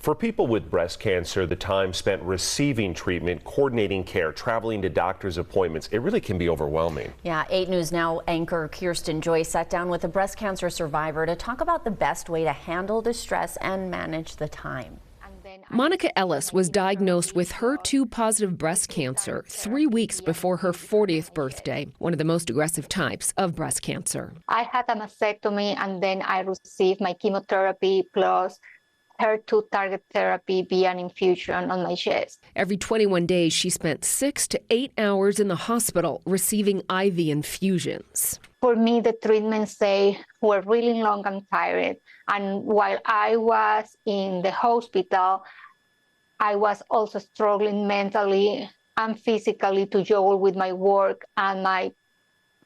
For people with breast cancer, the time spent receiving treatment, coordinating care, traveling to doctor's appointments, it really can be overwhelming. Yeah, 8 News Now anchor Kirsten Joy sat down with a breast cancer survivor to talk about the best way to handle the stress and manage the time. Monica Ellis was diagnosed with HER2-positive breast cancer 3 weeks before her 40th birthday, one of the most aggressive types of breast cancer. I had a mastectomy and then I received my chemotherapy plus HER2 target therapy via an infusion on my chest. Every 21 days, she spent 6 to 8 hours in the hospital receiving IV infusions. For me, the treatments, they were really long and tired. And while I was in the hospital, I was also struggling mentally and physically to juggle with my work and my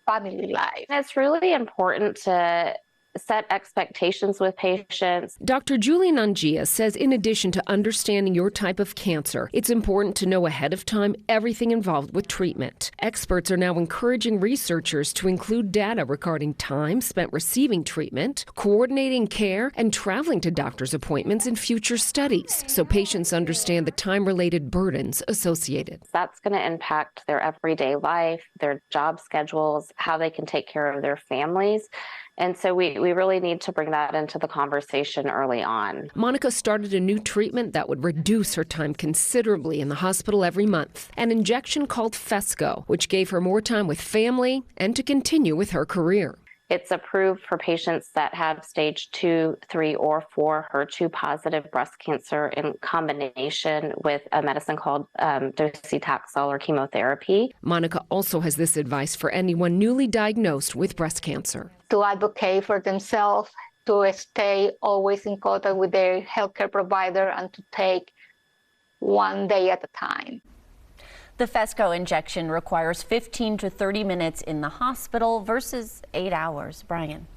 family life. It's really important to set expectations with patients. Dr. Julie Nangia says in addition to understanding your type of cancer, it's important to know ahead of time everything involved with treatment. Experts are now encouraging researchers to include data regarding time spent receiving treatment, coordinating care, and traveling to doctor's appointments in future studies so patients understand the time-related burdens associated. That's going to impact their everyday life, their job schedules, how they can take care of their families. And so we really need to bring that into the conversation early on. Monica started a new treatment that would reduce her time considerably in the hospital every month, an injection called Phesgo, which gave her more time with family and to continue with her career. It's approved for patients that have stage 2, 3, or 4 HER2-positive breast cancer in combination with a medicine called docetaxel or chemotherapy. Monica also has this advice for anyone newly diagnosed with breast cancer. To advocate for themselves, to stay always in contact with their healthcare provider, and to take one day at a time. The Phesgo injection requires 15 to 30 minutes in the hospital versus 8 hours. Brian.